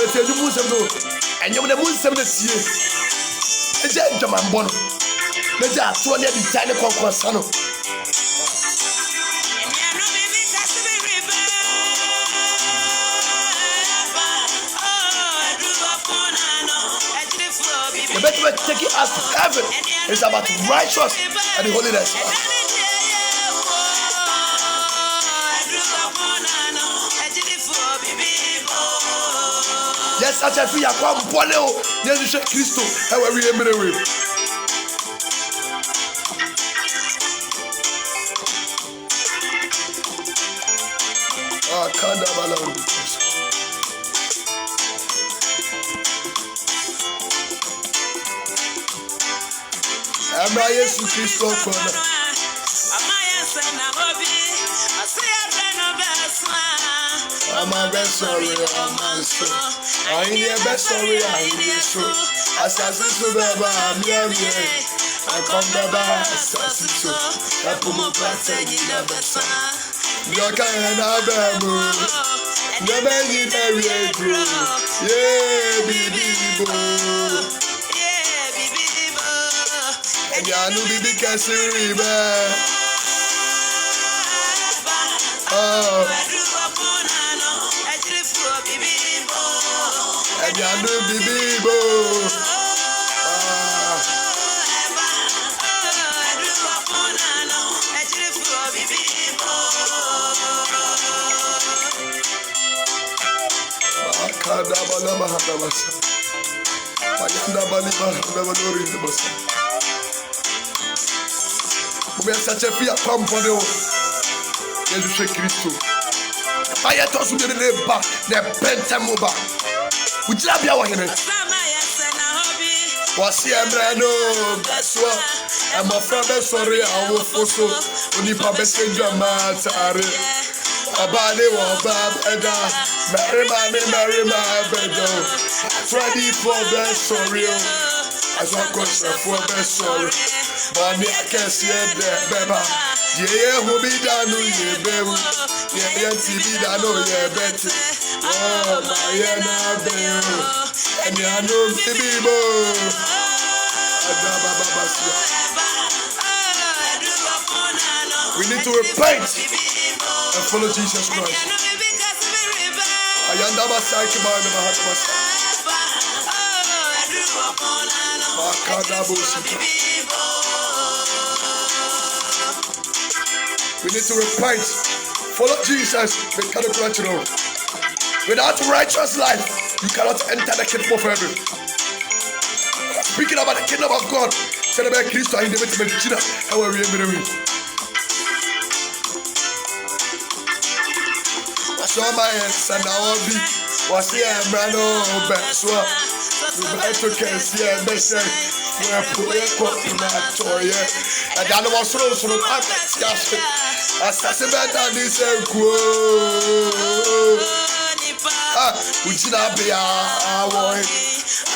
tell you Muslim and you the Muslim this year. A gentleman bono. The jazz one of the tiny conquerano. The better way to take it us to heaven is about righteousness and the holiness. Yes, I feel you come Poleo, yes, you Christo, how we remember. Ah, Kandabala. I'm a yes, Christo corner. I'm a best sorry, I'm so. I ain't the best sorry, I ain't so. Assassin to Baba, I'm here. I come Baba, assassin so. I put my parts and you never saw. Your kind of Abamu. Never you very true. Yeah, baby boo. Yeah, baby boo. And you know, baby, can see river. Oh. And you know, baby boo. Kadabala Mahadabasa. Payanda Baliba, never know in the bus. We are such a fear come for the Jesus Christ. I had to do the back, the Pentamoba. Would you have your one? Was here, Brano, Beswa, and my friend sorry, I will also only Papa Saint Matari. Abade wa baba, Mary my bedo. Ready for the sorry. As I question for the sorry. But I can see the beba. Yeah, who be done, ye bebu. Yeah, TV done, yeah, betty. Oh, my bebu. And ya know, baby, bo. We need to repent and follow Jesus Christ. We need to repent, follow Jesus. Without righteous life, you cannot enter the kingdom of heaven. Speaking about the kingdom of God, tell about Christ in the how are we? My son, I will be was here, Brano, Beswa. You like to see a message where poor toy. And I was so as I said, that is a would you not be our boy?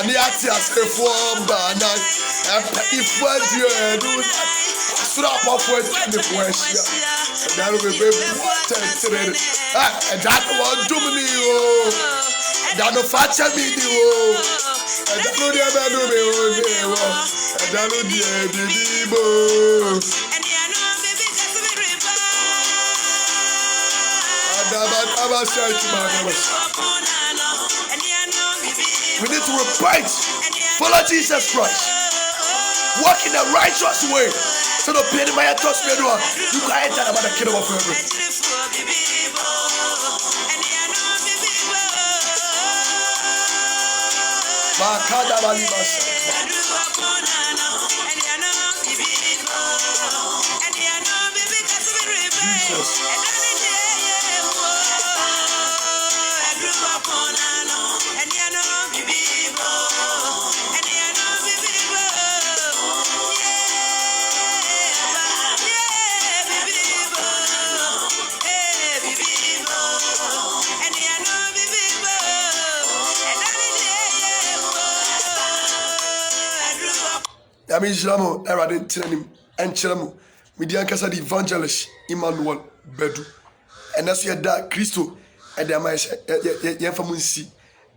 And the actors perform by night. And if what you do, stop off with the question. And that will be tempted. And that one do me, oh, that no fatcha me, oh, and that no dear man, oh, and that no dear baby, oh, we need to repent, follow Jesus Christ, walk in a righteous way, so the pain in my trust me, you can enter about the kingdom of heaven. Jesus. Yami Jamo, Eradin Tinim, and Chelamu, Midian Casa the Evangelist, Emmanuel Bedu. And that's your dad, Christo, and the Yafamunsi.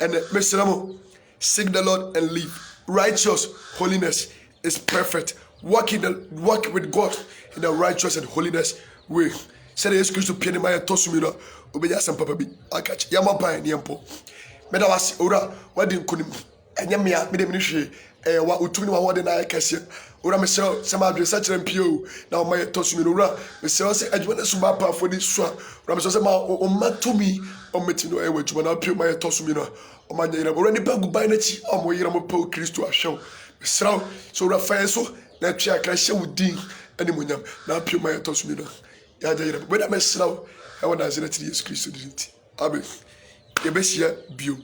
And Mr. Ramo, seek the Lord and live. Righteous holiness is perfect. Walk with God in the righteous and holiness way. Say the excuse to Penny Maya Tosumina, Obeya San Papa B. I catch Yamapa and Yampo. Medawas, Ora, what didn't and Yamia, Midamishi, what Utuni, what did I catch you? Ora Michelle, some address such an MPO, now my Tosumina, Michelle said, I want to Sumapa for this swap. Ramsama or Matumi, or Metino, which when I appear my Tosumina, or my name, or any bag by Nachi, or my Yamapo Christo, I show. So Raphael, so that I can show with Dean, and Munyam, now appear my Tosumina. When I mess now, I want to say that Jesus Christ did it. Amen. The best year, view.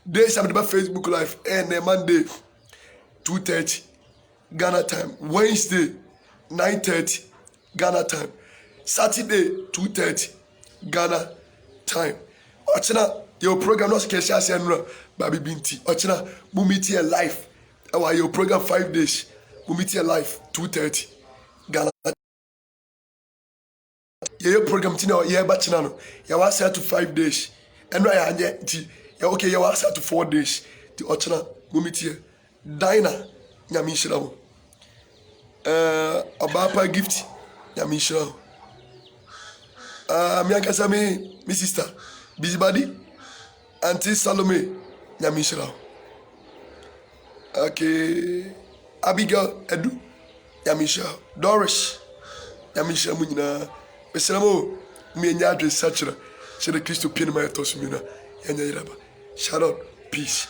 Days I'm about Facebook Live, and Monday, 2:30 Ghana time. Wednesday, 9:30 Ghana time. Saturday, 2:30 Ghana time. Ochina, your program not Kesha Senra, Baby Binti. Ochina, Mumiti live. Our your program 5 days. Mumiti live, 2:30 Ghana. Your program tina yeah bachelor. You was set to 5 days. And right yeah okay, you was set to 4 days. The Ochina, Mumiti, Dina, Yamishra. Abapa gift, Yamishra. Mianka Sami, my sister, Busybody, Auntie Salome, Yamishra. Okay, Abigail Edu, Yamishra. Doris, Yamishra Munina. Mesamo, me and Yadri Satchera, said the Christo Pinama Tosumina, and Yaba. Shout out, peace.